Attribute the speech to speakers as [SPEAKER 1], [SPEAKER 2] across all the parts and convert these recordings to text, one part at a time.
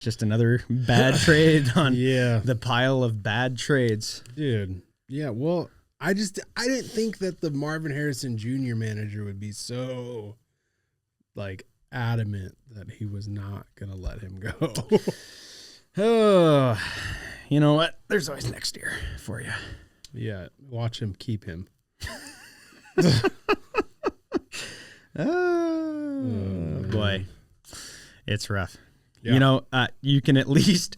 [SPEAKER 1] Just another bad trade on
[SPEAKER 2] Yeah.
[SPEAKER 1] the pile of bad trades.
[SPEAKER 2] Dude. Yeah, well, I didn't think that the Marvin Harrison Jr. manager would be so like adamant that he was not gonna let him go.
[SPEAKER 1] Oh, you know what? There's always next year for you.
[SPEAKER 2] Yeah, watch him keep him.
[SPEAKER 1] Oh, boy. It's rough.
[SPEAKER 2] Yeah.
[SPEAKER 1] You know, you can at least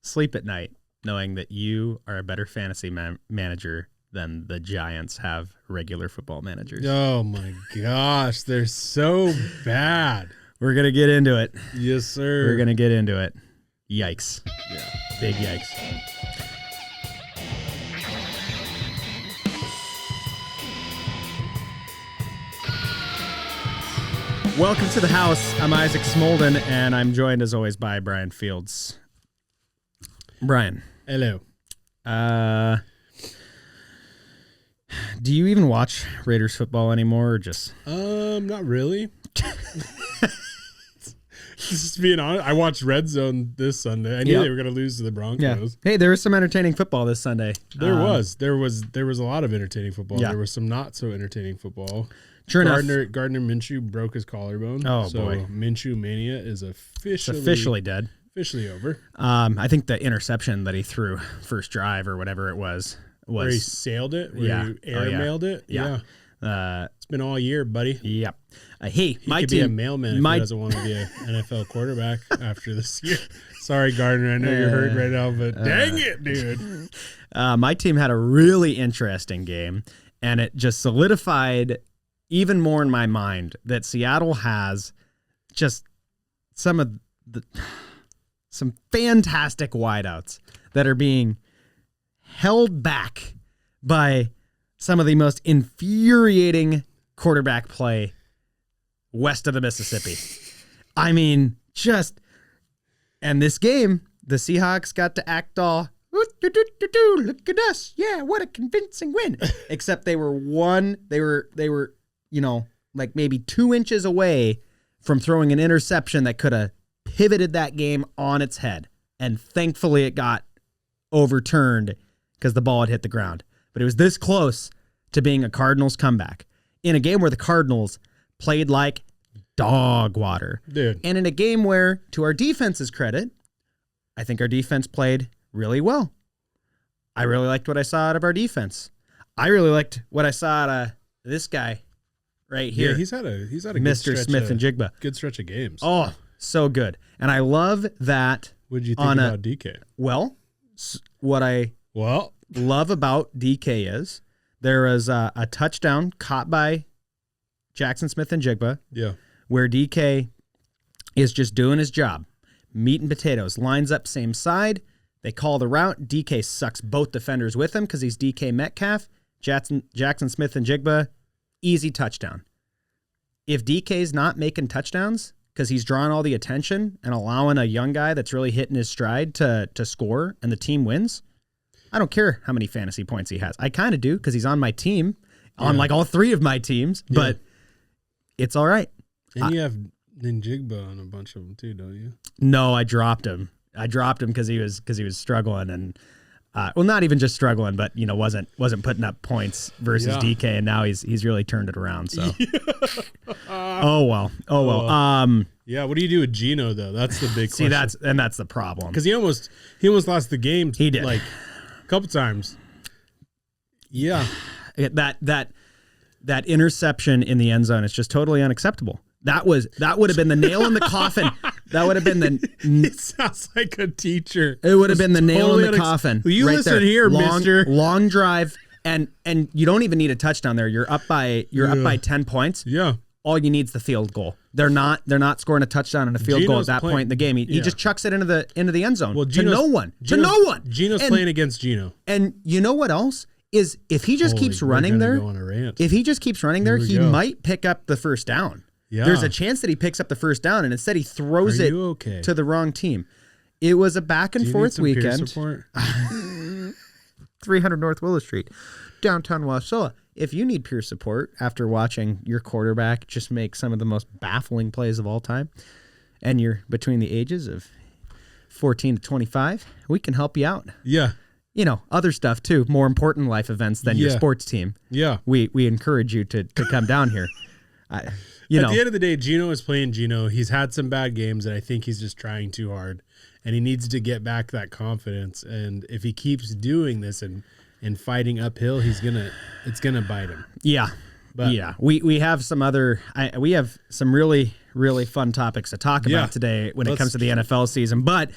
[SPEAKER 1] sleep at night knowing that you are a better fantasy manager than the Giants have regular football managers.
[SPEAKER 2] Oh my gosh, they're so bad.
[SPEAKER 1] We're going to get into it.
[SPEAKER 2] Yes, sir.
[SPEAKER 1] We're going to get into it. Yikes.
[SPEAKER 2] Yeah.
[SPEAKER 1] Big yikes. Welcome to the house. I'm Isaac Smolden, and I'm joined as always by Brian Fields. Brian.
[SPEAKER 2] Hello.
[SPEAKER 1] Do you even watch Raiders football anymore, or just?
[SPEAKER 2] Not really. Just being honest, I watched Red Zone this Sunday. I knew they were going to lose to the Broncos.
[SPEAKER 1] Hey, there was some entertaining football this Sunday.
[SPEAKER 2] There was a lot of entertaining football.
[SPEAKER 1] Yeah.
[SPEAKER 2] There was some not so entertaining football.
[SPEAKER 1] Sure enough.
[SPEAKER 2] Gardner Minshew broke his collarbone.
[SPEAKER 1] Oh,
[SPEAKER 2] so
[SPEAKER 1] boy.
[SPEAKER 2] Minshew mania is
[SPEAKER 1] Officially dead.
[SPEAKER 2] Officially over.
[SPEAKER 1] I think the interception that he threw first drive or whatever it was
[SPEAKER 2] Where he sailed it, where he airmailed it.
[SPEAKER 1] Yeah.
[SPEAKER 2] It's been all year, buddy.
[SPEAKER 1] Yep. Hey,
[SPEAKER 2] He
[SPEAKER 1] my
[SPEAKER 2] could
[SPEAKER 1] team.
[SPEAKER 2] be a mailman if he doesn't want to be an NFL quarterback after this year. Sorry, Gardner. I know you're hurt right now, but dang it, dude.
[SPEAKER 1] My team had a really interesting game, and it just solidified even more in my mind that Seattle has just some fantastic wideouts that are being held back by some of the most infuriating quarterback play west of the Mississippi. I mean, and this game, the Seahawks got to act all, look at us. Yeah, what a convincing win. Except they were like maybe 2 inches away from throwing an interception that could have pivoted that game on its head. And thankfully it got overturned because the ball had hit the ground. But it was this close to being a Cardinals comeback in a game where the Cardinals played like dog water.
[SPEAKER 2] Dude.
[SPEAKER 1] And in a game where, to our defense's credit, I think our defense played really well. I really liked what I saw out of our defense. I really liked what I saw out of this guy right here.
[SPEAKER 2] Yeah, he's had a
[SPEAKER 1] Mr. Smith and Jigba.
[SPEAKER 2] Good stretch of games.
[SPEAKER 1] Oh, so good. And I love that.
[SPEAKER 2] What did you think about DK?
[SPEAKER 1] Well, what I love about DK is there was a touchdown caught by Jackson Smith and Jigba.
[SPEAKER 2] Yeah.
[SPEAKER 1] Where DK is just doing his job. Meat and potatoes. Lines up same side. They call the route. DK sucks both defenders with him because he's DK Metcalf. Jackson Smith and Jigba, easy touchdown. If DK's not making touchdowns because he's drawing all the attention and allowing a young guy that's really hitting his stride to score and the team wins, I don't care how many fantasy points he has. I kind of do because he's on my team, on like all 3 of my teams, but it's all right.
[SPEAKER 2] And you have Ninjigba on a bunch of them too, don't you?
[SPEAKER 1] No, I dropped him. Because he was struggling and not even just struggling, but wasn't putting up points versus DK, and now he's really turned it around. So, oh well.
[SPEAKER 2] Yeah, what do you do with Geno though? That's the big question.
[SPEAKER 1] That's the problem
[SPEAKER 2] because he almost lost the game.
[SPEAKER 1] He did
[SPEAKER 2] like a couple times. Yeah,
[SPEAKER 1] that interception in the end zone is just totally unacceptable. That would have been the nail in the coffin. That would have been
[SPEAKER 2] It sounds like a teacher.
[SPEAKER 1] It would have been the nail in the coffin.
[SPEAKER 2] Will you
[SPEAKER 1] right
[SPEAKER 2] listen
[SPEAKER 1] there.
[SPEAKER 2] here, mister?
[SPEAKER 1] Long drive, and you don't even need a touchdown there. You're up by 10 points.
[SPEAKER 2] Yeah.
[SPEAKER 1] All you need is the field goal. They're not scoring a touchdown and a field goal at that point in the game. He just chucks it into the end zone to no one.
[SPEAKER 2] Geno's playing against Geno.
[SPEAKER 1] And you know what else? Is if he just keeps running there, he might pick up the first down.
[SPEAKER 2] Yeah.
[SPEAKER 1] There's a chance that he picks up the first down, and instead he throws it to the wrong team. It was a back and forth weekend. 300 North Willow Street, downtown Wasilla. If you need peer support after watching your quarterback just make some of the most baffling plays of all time, and you're between the ages of 14 to 25, we can help you out.
[SPEAKER 2] Yeah.
[SPEAKER 1] You know, other stuff too, more important life events than your sports team.
[SPEAKER 2] Yeah.
[SPEAKER 1] We encourage you to come down here.
[SPEAKER 2] At the end of the day, Gino is playing Gino. He's had some bad games, and I think he's just trying too hard. And he needs to get back that confidence. And if he keeps doing this and fighting uphill, it's gonna bite him.
[SPEAKER 1] Yeah. But yeah, we have some we have some really, really fun topics to talk about today when it comes to the NFL season. But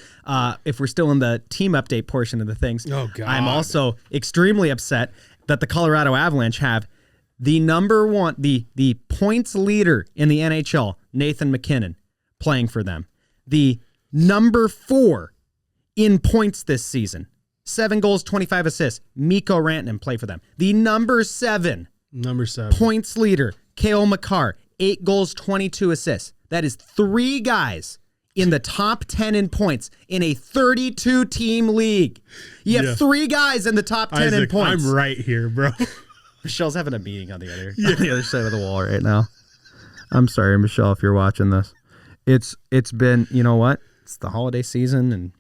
[SPEAKER 1] if we're still in the team update portion of the things, I'm also extremely upset that the Colorado Avalanche have the number one, the points leader in the NHL, Nathan MacKinnon, playing for them. The number 4 in points this season, 7 goals, 25 assists, Mikko Rantanen play for them. The number 7 points leader, Cale Makar, 8 goals, 22 assists. That is 3 guys in the top 10 in points in a 32-team league. You have 3 guys in the top 10 in points.
[SPEAKER 2] I'm right here, bro.
[SPEAKER 1] Michelle's having a meeting on the other side of the wall right now. I'm sorry, Michelle, if you're watching this. It's been, you know what? It's the holiday season and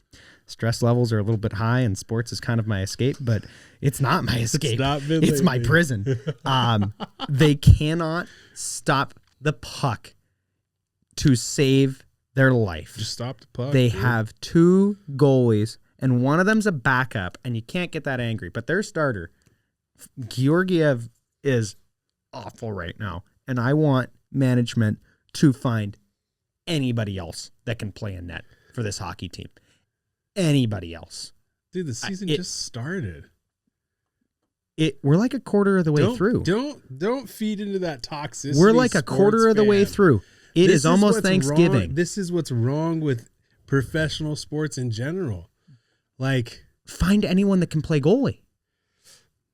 [SPEAKER 1] stress levels are a little bit high, and sports is kind of my escape, but it's not my escape. It's my prison. They cannot stop the puck to save their life.
[SPEAKER 2] Just stop the puck.
[SPEAKER 1] They have 2 goalies, and one of them's a backup, and you can't get that angry. But their starter, Georgiev, is awful right now, and I want management to find anybody else that can play in net for this hockey team. Anybody else.
[SPEAKER 2] Dude, the season just started.
[SPEAKER 1] We're like a quarter of the way through.
[SPEAKER 2] Don't feed into that toxicity.
[SPEAKER 1] We're like a quarter of the way through. It is almost Thanksgiving.
[SPEAKER 2] This is what's wrong with professional sports in general. Like,
[SPEAKER 1] find anyone that can play goalie.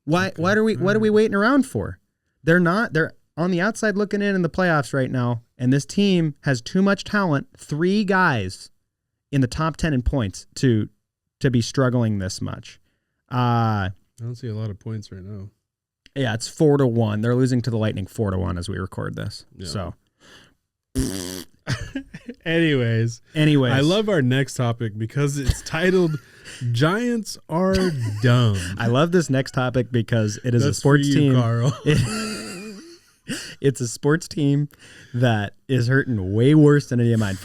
[SPEAKER 1] What are we waiting around for? They're on the outside looking in the playoffs right now, and this team has too much talent. 3 guys in the top 10 in points to be struggling this much.
[SPEAKER 2] I don't see a lot of points right now.
[SPEAKER 1] Yeah, it's 4-1. They're losing to the Lightning 4-1 as we record this. Yeah. So,
[SPEAKER 2] anyways,
[SPEAKER 1] I
[SPEAKER 2] love our next topic because it's titled "Giants Are Dumb."
[SPEAKER 1] I love this next topic because it is a sports team.
[SPEAKER 2] Carl.
[SPEAKER 1] It's a sports team that is hurting way worse than any of mine.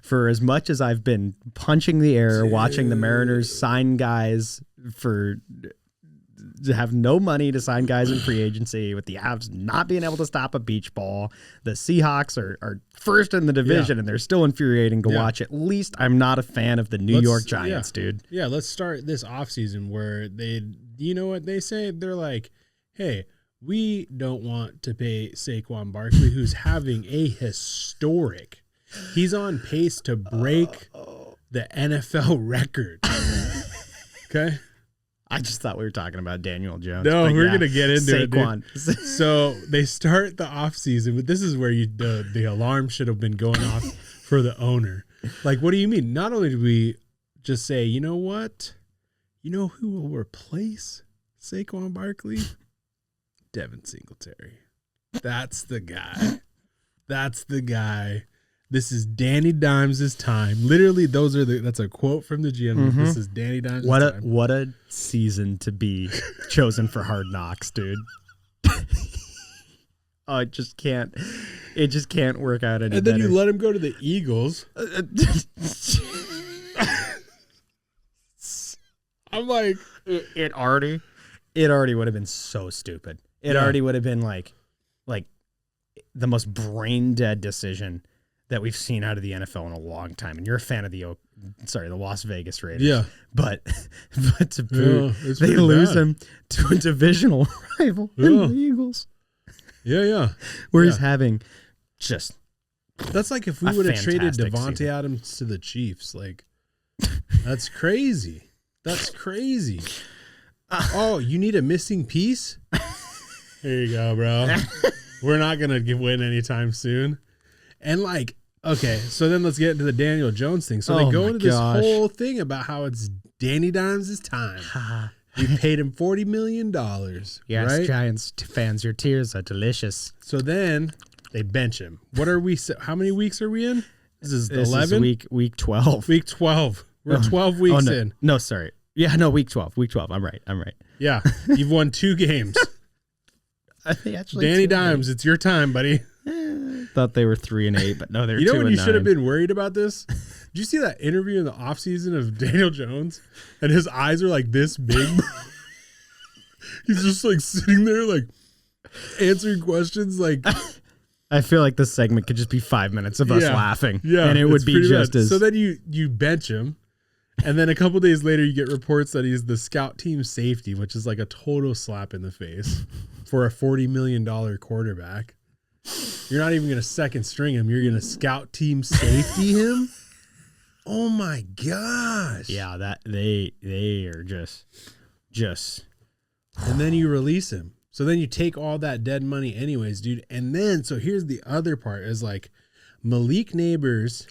[SPEAKER 1] For as much as I've been punching the air, watching the Mariners sign guys to have no money to sign guys in free agency, with the Avs not being able to stop a beach ball. The Seahawks are first in the division, and they're still infuriating to watch. At least I'm not a fan of the New York Giants, dude.
[SPEAKER 2] Yeah, let's start this offseason where you know what they say? They're like, hey, we don't want to pay Saquon Barkley, who's having a historic. He's on pace to break the NFL record. Okay?
[SPEAKER 1] I just thought we were talking about Daniel Jones.
[SPEAKER 2] No, we're going to get into
[SPEAKER 1] Saquon.
[SPEAKER 2] It. So they start the offseason, but this is where the alarm should have been going off for the owner. Like, what do you mean? Not only do we just say, you know what? You know who will replace Saquon Barkley? Devin Singletary. That's the guy. This is Danny Dimes' time. Literally, that's a quote from the GM. Mm-hmm. This is Danny Dimes' time.
[SPEAKER 1] What a season to be chosen for Hard Knocks, dude. It just can't work out any better.
[SPEAKER 2] And then you let him go to the Eagles. I'm like,
[SPEAKER 1] it already would have been so stupid. It already would have been like the most brain dead decision that we've seen out of the NFL in a long time. And you're a fan of the Las Vegas Raiders.
[SPEAKER 2] Yeah.
[SPEAKER 1] But to boot, they lose him to a divisional rival in the Eagles.
[SPEAKER 2] Yeah.
[SPEAKER 1] Where he's having just
[SPEAKER 2] that's like if we would have traded Devontae Adams to the Chiefs. Like, that's crazy. That's crazy. Oh, you need a missing piece? Here you go, bro. We're not going to win anytime soon. And like, okay, so then let's get into the Daniel Jones thing. So they go into this whole thing about how it's Danny Dimes' time. We paid him $40 million.
[SPEAKER 1] Yes,
[SPEAKER 2] right?
[SPEAKER 1] Giants fans, your tears are delicious.
[SPEAKER 2] So then they bench him. How many weeks are we in? This is
[SPEAKER 1] This
[SPEAKER 2] 11?
[SPEAKER 1] is week 12.
[SPEAKER 2] Week 12. We're 12 weeks in.
[SPEAKER 1] No, sorry. Yeah, no, week 12. Week 12. I'm right.
[SPEAKER 2] Yeah. You've won 2 games. Danny Dimes, it's your time, buddy.
[SPEAKER 1] Thought they were 3-8, but no, they're 2-9.
[SPEAKER 2] You know when you should have been worried about this? Did you see that interview in the offseason of Daniel Jones? And his eyes are like this big. He's just like sitting there like answering questions like.
[SPEAKER 1] I feel like this segment could just be 5 minutes of us laughing.
[SPEAKER 2] Yeah.
[SPEAKER 1] And it would be just
[SPEAKER 2] bad.
[SPEAKER 1] as.
[SPEAKER 2] So then you bench him. And then a couple days later, you get reports that he's the scout team safety, which is like a total slap in the face for a $40 million quarterback. You're not even going to second string him. You're going to scout team safety him. Oh my gosh.
[SPEAKER 1] Yeah, that they are just.
[SPEAKER 2] And then you release him. So then you take all that dead money anyways, dude. And then, so here's the other part is like Malik Neighbors,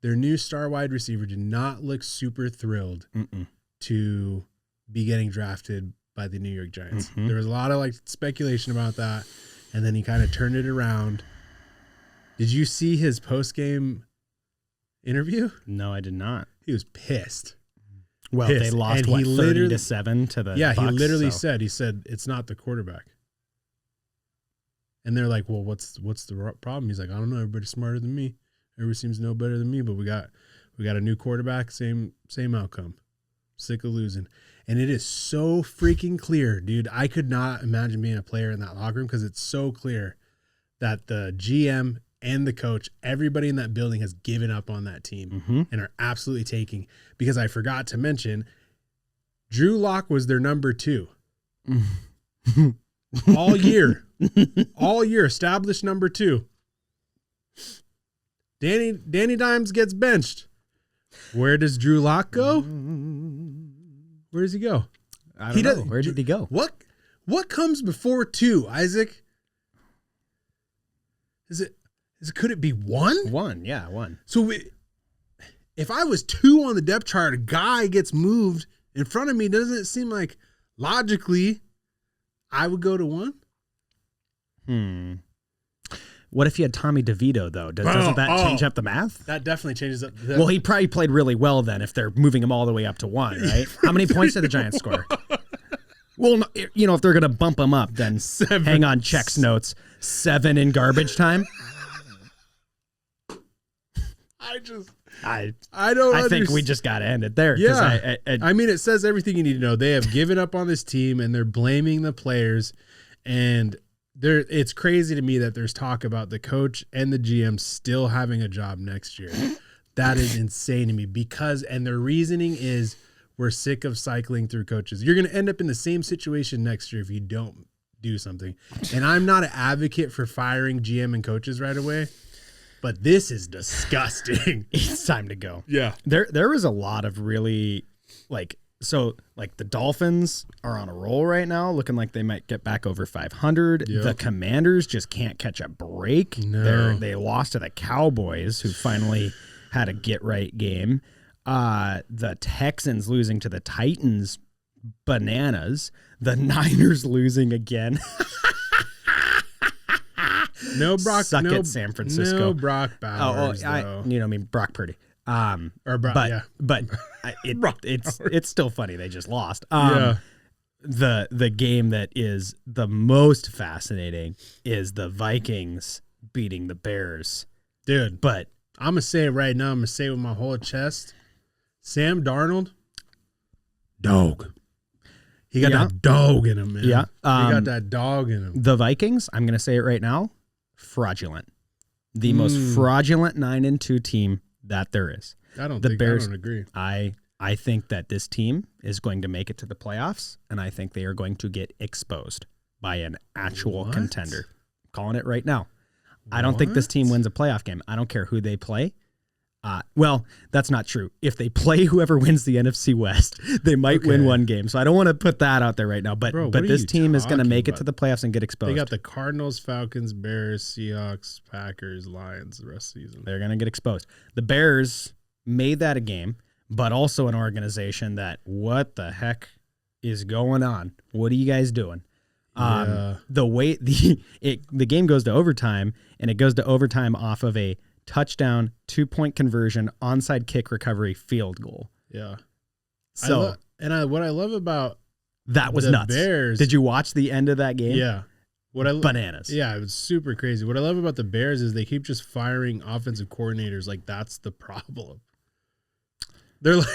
[SPEAKER 2] their new star wide receiver, did not look super thrilled to be getting drafted by the New York Giants. Mm-hmm. There was a lot of like speculation about that. And then he kind of turned it around. Did you see his post-game interview?
[SPEAKER 1] No, I did not.
[SPEAKER 2] He was pissed.
[SPEAKER 1] Well, they lost, 30-7 to the
[SPEAKER 2] Yeah,
[SPEAKER 1] Bucs,
[SPEAKER 2] he literally said, it's not the quarterback. And they're like, well, what's the problem? He's like, I don't know. Everybody's smarter than me. Everybody seems to know better than me, but we got a new quarterback, same outcome. Sick of losing. And it is so freaking clear, dude. I could not imagine being a player in that locker room because it's so clear that the GM and the coach, everybody in that building has given up on that team and are absolutely taking. Because I forgot to mention, Drew Lock was their number 2. All year. All year, established number 2. Danny Dimes gets benched. Where does Drew Lock go? Where does he go?
[SPEAKER 1] I don't know. Where did he go?
[SPEAKER 2] What comes before 2, Isaac? Could it be 1?
[SPEAKER 1] 1, yeah, 1.
[SPEAKER 2] So if I was 2 on the depth chart, a guy gets moved in front of me, doesn't it seem like logically I would go to 1?
[SPEAKER 1] What if you had Tommy DeVito, though? Doesn't that change up the math?
[SPEAKER 2] That definitely changes up.
[SPEAKER 1] Well, he probably played really well then if they're moving him all the way up to 1, right? How many points did the Giants score? Well, you know, if they're going to bump him up, then 7. Hang on, checks notes. 7 in garbage time. I think we just got to end it there.
[SPEAKER 2] Yeah. I mean, it says everything you need to know. They have given up on this team and they're blaming the players. And it's crazy to me that there's talk about the coach and the GM still having a job next year. That is insane to me and their reasoning is we're sick of cycling through coaches. You're going to end up in the same situation next year if you don't do something. And I'm not an advocate for firing GM and coaches right away, but this is disgusting.
[SPEAKER 1] It's time to go.
[SPEAKER 2] Yeah.
[SPEAKER 1] There was a lot of really the Dolphins are on a roll right now, looking like they might get back over 500. Yep. The Commanders just can't catch a break.
[SPEAKER 2] No.
[SPEAKER 1] They lost to the Cowboys, who finally had a get-right game. The Texans losing to the Titans, bananas. The Niners losing again.
[SPEAKER 2] No Brock.
[SPEAKER 1] Suck it, San Francisco.
[SPEAKER 2] No Brock Bowers.
[SPEAKER 1] Brock Purdy. But it's still funny. They just lost. The game that is the most fascinating is the Vikings beating the Bears,
[SPEAKER 2] dude.
[SPEAKER 1] But
[SPEAKER 2] I'm gonna say it right now. I'm gonna say it with my whole chest. Sam Darnold, dog. He got that dog in him, man.
[SPEAKER 1] Yeah,
[SPEAKER 2] he got that dog in him.
[SPEAKER 1] The Vikings. I'm gonna say it right now. Fraudulent. The most fraudulent 9-2 team that there is.
[SPEAKER 2] I don't agree.
[SPEAKER 1] I think that this team is going to make it to the playoffs, and I think they are going to get exposed by an actual contender. I'm calling it right now. I don't think this team wins a playoff game. I don't care who they play. Well, that's not true. If they play whoever wins the NFC West, they might win one game. So I don't want to put that out there right now. But this team is going to make it to the playoffs and get exposed.
[SPEAKER 2] They got the Cardinals, Falcons, Bears, Seahawks, Packers, Lions the rest of the season.
[SPEAKER 1] They're going to get exposed. The Bears made that a game, but also an organization that, what the heck is going on? What are you guys doing? The way the game goes to overtime, and it goes to overtime off of a touchdown, 2-point conversion, onside kick recovery, field goal.
[SPEAKER 2] Yeah.
[SPEAKER 1] So
[SPEAKER 2] what I love about
[SPEAKER 1] that was
[SPEAKER 2] the
[SPEAKER 1] nuts.
[SPEAKER 2] Bears.
[SPEAKER 1] Did you watch the end of that game?
[SPEAKER 2] Yeah.
[SPEAKER 1] Bananas.
[SPEAKER 2] Yeah, it was super crazy. What I love about the Bears is they keep just firing offensive coordinators. Like, that's the problem. They're like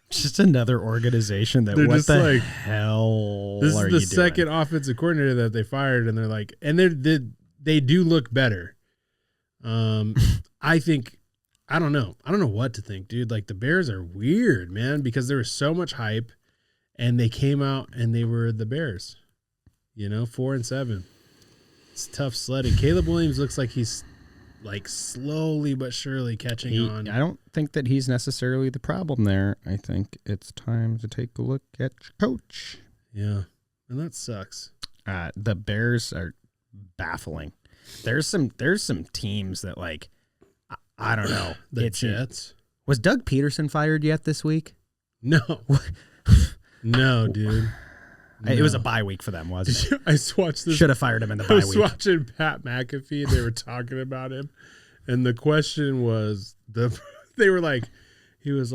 [SPEAKER 1] just another organization that what the like, hell
[SPEAKER 2] this
[SPEAKER 1] are
[SPEAKER 2] is
[SPEAKER 1] you
[SPEAKER 2] the second offensive coordinator that they fired, and they're like, and they do look better. I think I don't know what to think, dude. Like, the Bears are weird, man, because there was so much hype, and they came out and they were the Bears, 4-7. It's tough sledding. Caleb Williams looks like he's like slowly but surely catching on.
[SPEAKER 1] I don't think that he's necessarily the problem there. I think it's time to take a look at your coach.
[SPEAKER 2] Yeah, and that sucks.
[SPEAKER 1] The Bears are baffling. There's some teams that, like, I don't know.
[SPEAKER 2] The Jets.
[SPEAKER 1] Was Doug Peterson fired yet this week?
[SPEAKER 2] No. No, dude. No.
[SPEAKER 1] It was a bye week for them, wasn't it?
[SPEAKER 2] I watched this.
[SPEAKER 1] Should have fired him in the bye week.
[SPEAKER 2] I was watching Pat McAfee, and they were talking about him, and the question was he was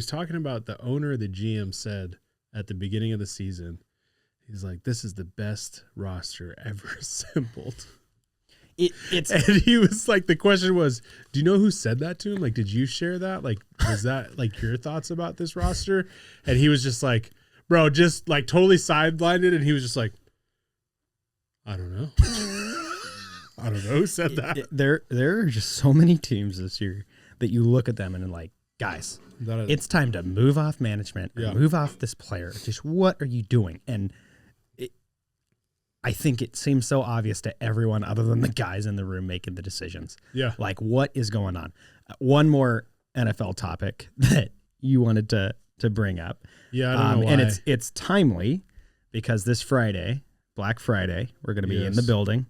[SPEAKER 2] talking about the owner of the GM said at the beginning of the season, he's like, this is the best roster ever assembled. And he was like, the question was, do you know who said that to him? Like, did you share that? Like, was that like your thoughts about this roster? And he was just like, bro, just like totally sidelined it. And he was just like, I don't know. I don't know who said that.
[SPEAKER 1] There are just so many teams this year that you look at them and are like, guys, it's time to move off management, move off this player. Just what are you doing? And I think it seems so obvious to everyone other than the guys in the room making the decisions.
[SPEAKER 2] Yeah.
[SPEAKER 1] Like, what is going on? One more NFL topic that you wanted to bring up.
[SPEAKER 2] Yeah, I don't know why.
[SPEAKER 1] And it's timely because this Friday, Black Friday, we're going to be in the building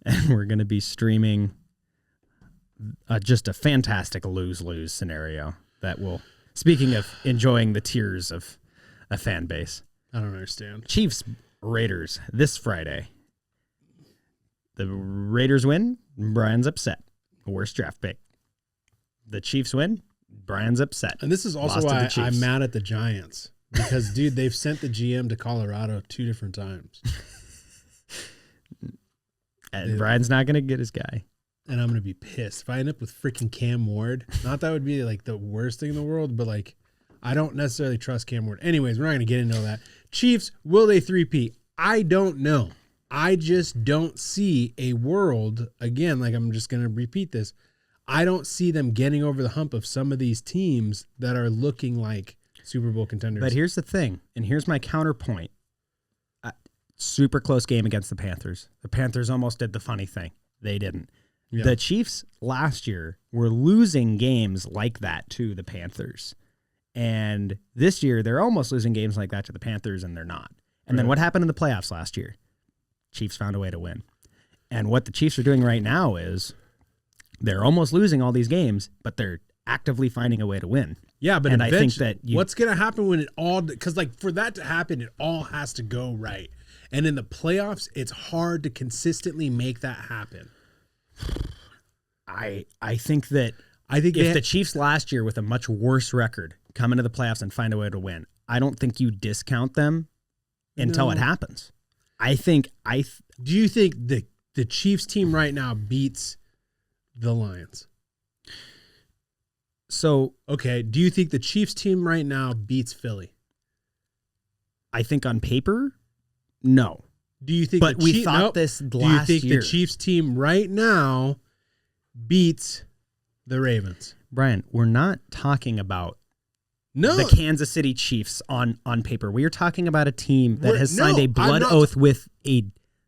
[SPEAKER 1] and we're going to be streaming just a fantastic lose-lose scenario that will, speaking of enjoying the tears of a fan base.
[SPEAKER 2] I don't understand.
[SPEAKER 1] Chiefs Raiders this Friday. The Raiders win, Brian's upset. Worst draft pick. The Chiefs win, Brian's upset.
[SPEAKER 2] And this is also why I'm mad at the Giants. Because, dude, they've sent the GM to Colorado 2 different times.
[SPEAKER 1] And Brian's not going to get his guy.
[SPEAKER 2] And I'm going to be pissed. If I end up with freaking Cam Ward, not that would be like the worst thing in the world, but like, I don't necessarily trust Cam Ward. Anyways, we're not going to get into all that. Chiefs, will they 3-peat? I don't know. I just don't see a world, again, like I'm just going to repeat this. I don't see them getting over the hump of some of these teams that are looking like Super Bowl contenders.
[SPEAKER 1] But here's the thing, and here's my counterpoint. Super close game against the Panthers. The Panthers almost did the funny thing. They didn't. Yeah. The Chiefs last year were losing games like that to the Panthers. And this year, they're almost losing games like that to the Panthers, and they're not. And then what happened in the playoffs last year? Chiefs found a way to win. And what the Chiefs are doing right now is they're almost losing all these games, but they're actively finding a way to win.
[SPEAKER 2] Yeah, but
[SPEAKER 1] I think that
[SPEAKER 2] what's going to happen when it all – because, like, for that to happen, it all has to go right. And in the playoffs, it's hard to consistently make that happen.
[SPEAKER 1] I think if the Chiefs last year with a much worse record come into the playoffs and find a way to win, I don't think you discount them until it happens.
[SPEAKER 2] Do you think the Chiefs team right now beats the Lions?
[SPEAKER 1] So,
[SPEAKER 2] okay, do you think the Chiefs team right now beats Philly?
[SPEAKER 1] I think on paper, no.
[SPEAKER 2] Do you think
[SPEAKER 1] but we thought this last year.
[SPEAKER 2] Do you think the Chiefs team right now beats the Ravens?
[SPEAKER 1] Brian, we're not talking about the Kansas City Chiefs on paper. We are talking about a team that has signed a blood oath with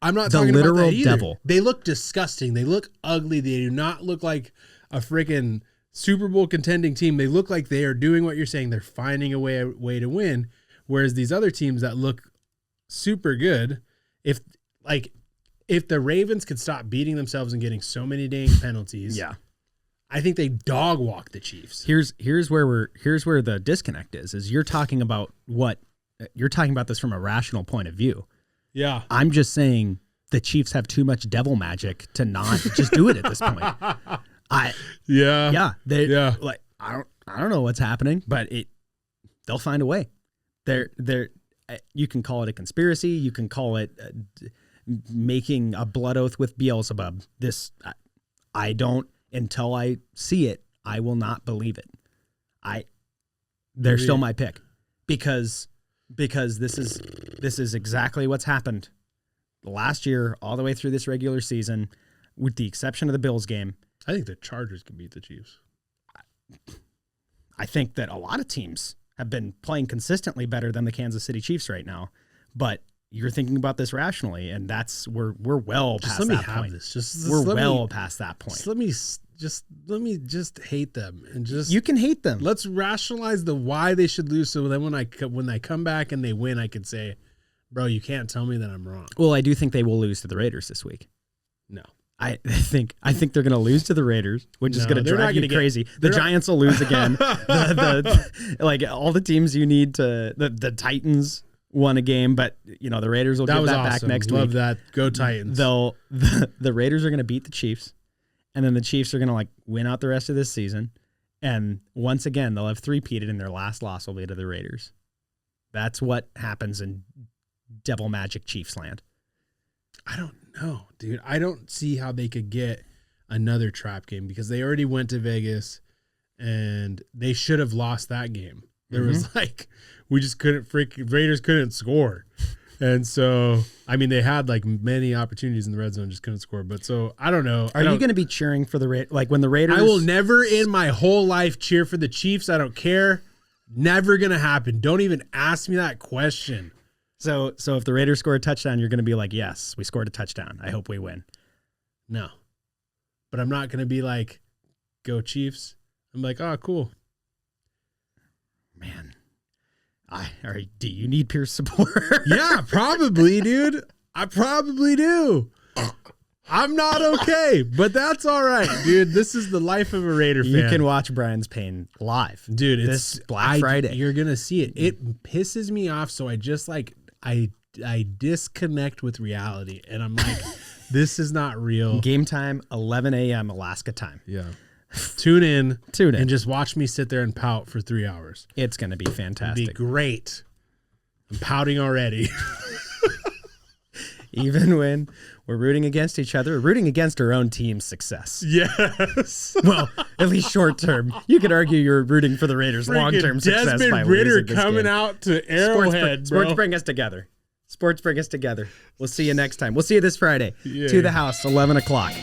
[SPEAKER 2] I'm not
[SPEAKER 1] the
[SPEAKER 2] talking
[SPEAKER 1] literal
[SPEAKER 2] about that either.
[SPEAKER 1] devil.
[SPEAKER 2] They look disgusting. They look ugly. They do not look like a freaking Super Bowl contending team. They look like they are doing what you're saying. They're finding a way to win. Whereas these other teams that look super good, if the Ravens could stop beating themselves and getting so many dang penalties, I think they dog walk the Chiefs.
[SPEAKER 1] Here's where the disconnect is you're talking about this from a rational point of view.
[SPEAKER 2] Yeah.
[SPEAKER 1] I'm just saying the Chiefs have too much devil magic to not just do it at this point. Like I don't know what's happening, but they'll find a way. You can call it a conspiracy. You can call it making a blood oath with Beelzebub. I don't, until I see it, I will not believe it. They're still my pick because this is exactly what's happened last year all the way through this regular season, with the exception of the Bills game.
[SPEAKER 2] I think the Chargers can beat the Chiefs.
[SPEAKER 1] I think that a lot of teams have been playing consistently better than the Kansas City Chiefs right now, but you're thinking about this rationally, and we're well past that point. We're well past that point.
[SPEAKER 2] Let me just hate them and just.
[SPEAKER 1] You can hate them.
[SPEAKER 2] Let's rationalize the why they should lose. So then when they come back and they win, I can say, bro, you can't tell me that I'm wrong.
[SPEAKER 1] Well, I do think they will lose to the Raiders this week.
[SPEAKER 2] No.
[SPEAKER 1] I think they're going to lose to the Raiders, which is going to drive you crazy. The Giants will lose again. Like all the teams you need to. The Titans won a game, but the Raiders will get that back next week.
[SPEAKER 2] Love that. Go Titans.
[SPEAKER 1] The Raiders are going to beat the Chiefs, and then the Chiefs are going to win out the rest of this season, and once again they'll have three-peated, and their last loss will be to the Raiders. That's what happens in devil magic Chiefs land.
[SPEAKER 2] I don't know, dude. I don't see how they could get another trap game because they already went to Vegas and they should have lost that game. There was we just Raiders couldn't score. And so, I mean, they had many opportunities in the red zone, just couldn't score. But so, I don't know.
[SPEAKER 1] Are you going to be cheering for the Raiders? When the Raiders.
[SPEAKER 2] I will never in my whole life cheer for the Chiefs. I don't care. Never going to happen. Don't even ask me that question.
[SPEAKER 1] So if the Raiders score a touchdown, you're going to be like, yes, we scored a touchdown. I hope we win.
[SPEAKER 2] No. But I'm not going to be like, go Chiefs. I'm like, oh, cool.
[SPEAKER 1] Man. Do you need Pierce support?
[SPEAKER 2] Yeah, probably, dude. I probably do. I'm not okay, but that's all right, dude. This is the life of a Raider fan.
[SPEAKER 1] You can watch Brian's pain live.
[SPEAKER 2] Dude,
[SPEAKER 1] it's Black Friday.
[SPEAKER 2] You're going to see it. It pisses me off, so I just I disconnect with reality, and I'm like, this is not real.
[SPEAKER 1] Game time, 11 a.m. Alaska time.
[SPEAKER 2] Yeah. Tune in, and just watch me sit there and pout for 3 hours.
[SPEAKER 1] It's going to be fantastic.
[SPEAKER 2] It'll be great. I'm pouting already.
[SPEAKER 1] Even when we're rooting against each other, we're rooting against our own team's success.
[SPEAKER 2] Yes.
[SPEAKER 1] Well, at least short term. You could argue you're rooting for the Raiders' long-term success
[SPEAKER 2] Desmond
[SPEAKER 1] by
[SPEAKER 2] Ridder
[SPEAKER 1] losing this
[SPEAKER 2] coming
[SPEAKER 1] game.
[SPEAKER 2] out to Arrowhead,
[SPEAKER 1] Sports bring us together. Sports bring us together. We'll see you next time. We'll see you this Friday. To the house, 11 o'clock.